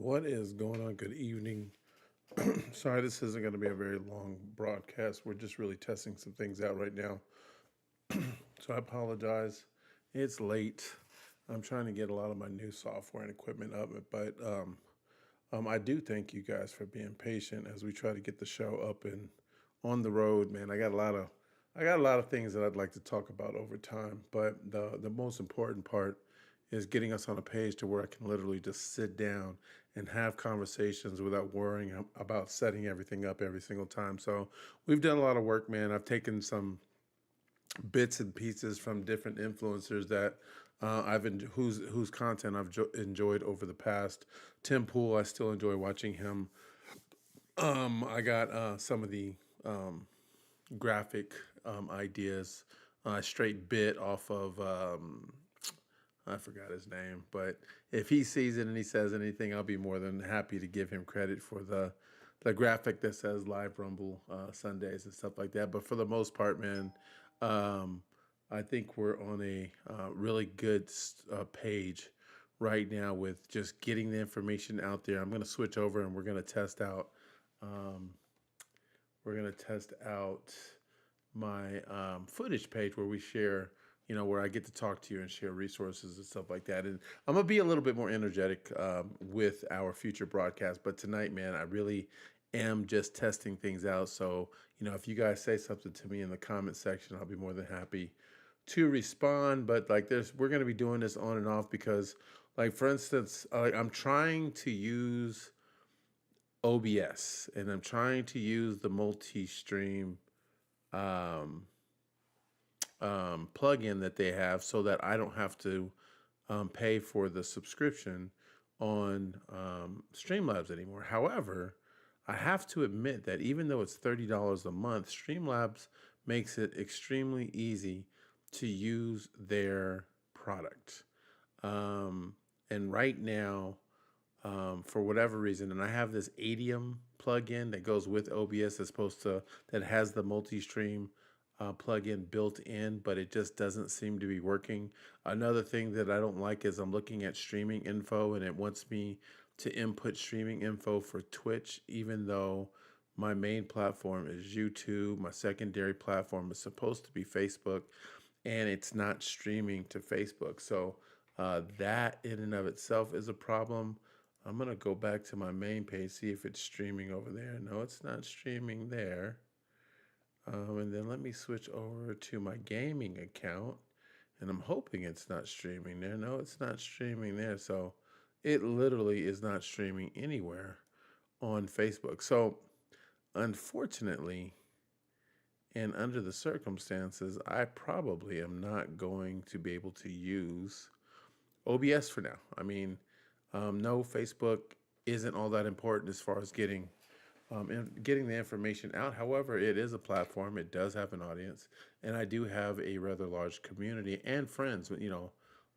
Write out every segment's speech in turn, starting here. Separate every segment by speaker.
Speaker 1: What is going on? Good evening. Sorry, this isn't going to be a very long broadcast. We're just really testing some things out right now. So I apologize. It's late. I'm trying to get a lot of my new software and equipment up, but I do thank you guys for being patient as we try to get the show up and on the road. Man, I got a lot of things that I'd like to talk about over time, but the most important part is getting us on a page to where I can literally just sit down and have conversations without worrying about setting everything up every single time. So we've done a lot of work, man. I've taken some bits and pieces from different influencers that whose content I've enjoyed over the past. Tim Pool, I still enjoy watching him. I got some of the um, graphic ideas, straight bit off of I forgot his name, but if he sees it and he says anything, I'll be more than happy to give him credit for the graphic that says Live Rumble Sundays and stuff like that. But for the most part, man, um, I think we're on a really good page right now with just getting the information out there. I'm going to switch over and um, we're going to test out my footage page where we share, where I get to talk to you and share resources and stuff like that. And I'm gonna be a little bit more energetic with our future broadcast. But tonight, man, I really am just testing things out. So, if you guys say something to me in the comment section, I'll be more than happy to respond. But like, we're gonna be doing this on and off because, like, for instance, I'm trying to use OBS and I'm trying to use the multi-stream um, plugin that they have so that I don't have to pay for the subscription on Streamlabs anymore. However, I have to admit that even though it's $30 a month, Streamlabs makes it extremely easy to use their product. Um, and right now, for whatever reason, and I have this Adium plugin that goes with OBS that's supposed to that has the multi-stream plugin built in, but it just doesn't seem to be working. Another thing that I don't like is I'm looking at streaming info and it wants me to input streaming info for Twitch, even though my main platform is YouTube. My secondary platform is supposed to be Facebook, and it's not streaming to Facebook. So that in and of itself is a problem. I'm gonna go back to my main page, see if it's streaming over there. No, it's not streaming there. And then let me switch over to my gaming account, and I'm hoping it's not streaming there. No, it's not streaming there. So it literally is not streaming anywhere on Facebook. So unfortunately, and under the circumstances, I probably am not going to be able to use OBS for now. I mean, no, Facebook isn't all that important as far as getting the information out. However, it is a platform. It does have an audience, and I do have a rather large community and friends,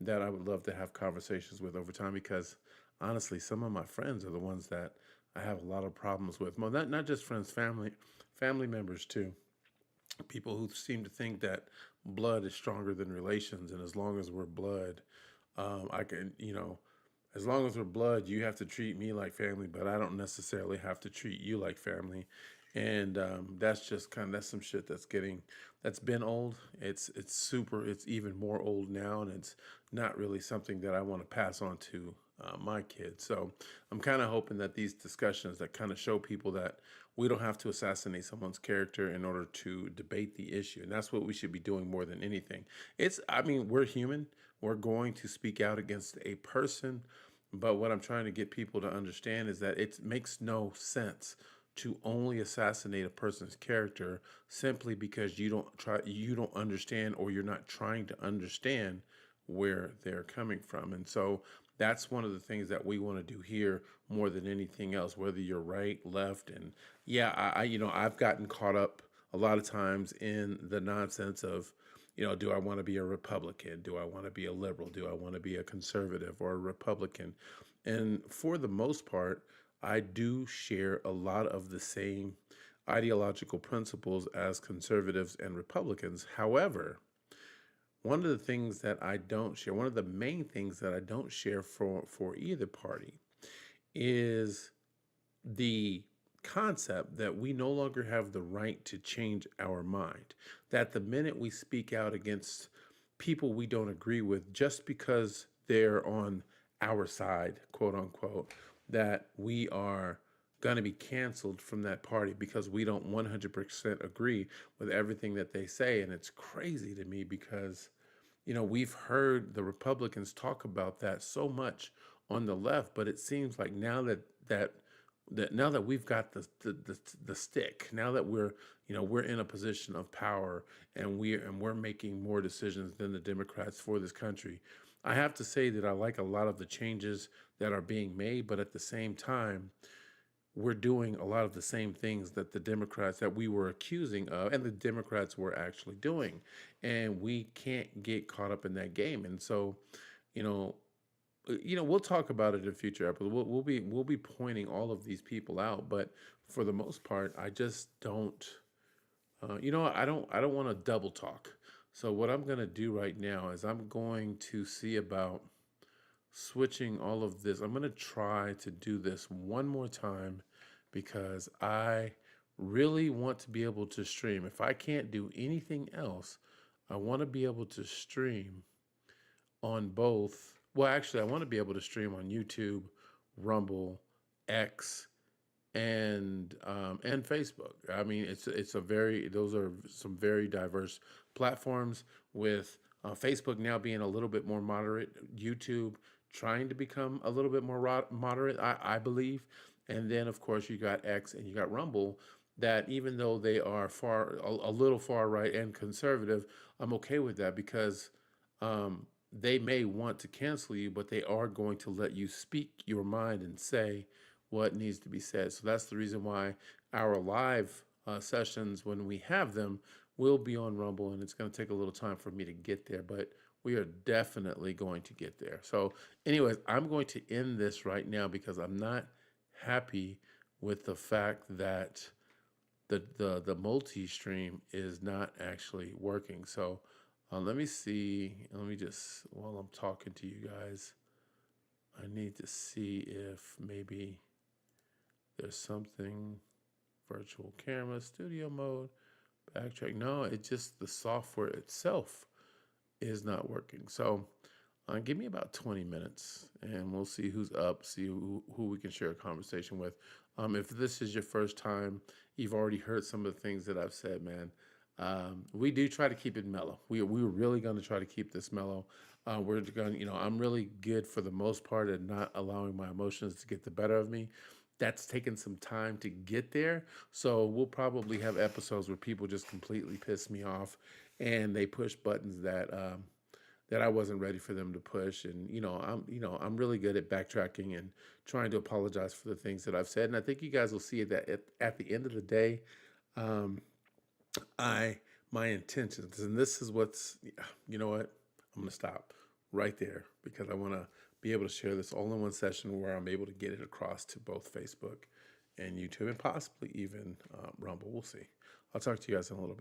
Speaker 1: that I would love to have conversations with over time. Because honestly, some of my friends are the ones that I have a lot of problems with. Well, not just friends, family members too. People who seem to think that blood is stronger than relations, and as long as we're blood, I can, as long as we're blood, you have to treat me like family, but I don't necessarily have to treat you like family. And that's just that's some shit that's been old. It's even more old now, and it's not really something that I want to pass on to my kids. So I'm kind of hoping that these discussions that kind of show people that we don't have to assassinate someone's character in order to debate the issue. And that's what we should be doing more than anything. I mean, we're human. We're going to speak out against a person. But what I'm trying to get people to understand is that it makes no sense to only assassinate a person's character simply because you don't understand, or you're not trying to understand where they're coming from. And so that's one of the things that we want to do here more than anything else, whether you're right, left. And yeah, I've gotten caught up a lot of times in the nonsense of, do I want to be a Republican? Do I want to be a liberal? Do I want to be a conservative or a Republican? And for the most part, I do share a lot of the same ideological principles as conservatives and Republicans. However, one of the things that I don't share, one of the main things that I don't share for either party is the concept that we no longer have the right to change our mind. That the minute we speak out against people we don't agree with just because they're on our side, quote unquote, that we are going to be canceled from that party because we don't 100% agree with everything that they say. And it's crazy to me because we've heard the Republicans talk about that so much on the left, but it seems like now that we've got the stick, now that we're in a position of power and we're making more decisions than the Democrats for this country. I have to say that I like a lot of the changes that are being made, but at the same time, we're doing a lot of the same things that the Democrats that we were accusing of, and the Democrats were actually doing. And we can't get caught up in that game. And so, you know, we'll talk about it in future episodes. We'll be pointing all of these people out, but for the most part, I just don't. I don't want to double talk. So what I'm gonna do right now is I'm going to see about switching all of this. I'm going to try to do this one more time because I really want to be able to stream. If I can't do anything else, I want to be able to stream on both. Well, actually, I want to be able to stream on YouTube, Rumble, X, and Facebook. I mean, it's a very those are some very diverse platforms. With Facebook now being a little bit more moderate, YouTube trying to become a little bit more moderate, I believe, and then of course you got X and you got Rumble. That even though they are a little far right and conservative, I'm okay with that because they may want to cancel you, but they are going to let you speak your mind and say what needs to be said. So that's the reason why our live sessions, when we have them, will be on Rumble, and it's going to take a little time for me to get there, but we are definitely going to get there. So, anyways, I'm going to end this right now because I'm not happy with the fact that the multi-stream is not actually working. So let me see. Let me just, while I'm talking to you guys, I need to see if maybe there's something, virtual camera, studio mode, backtrack. No, it's just the software itself is not working. So give me about 20 minutes and we'll see who's up, see who we can share a conversation with. If this is your first time, you've already heard some of the things that I've said, man. We do try to keep it mellow. We're really going to try to keep this mellow. We're going, I'm really good for the most part at not allowing my emotions to get the better of me. That's taken some time to get there. So we'll probably have episodes where people just completely piss me off and they push buttons that I wasn't ready for them to push. And I'm really good at backtracking and trying to apologize for the things that I've said. And I think you guys will see that at the end of the day, um, I my intentions, and this is what's, you know what, I'm gonna stop right there because I want to be able to share this all in one session where I'm able to get it across to both Facebook and YouTube and possibly even Rumble. We'll see. I'll talk to you guys in a little bit.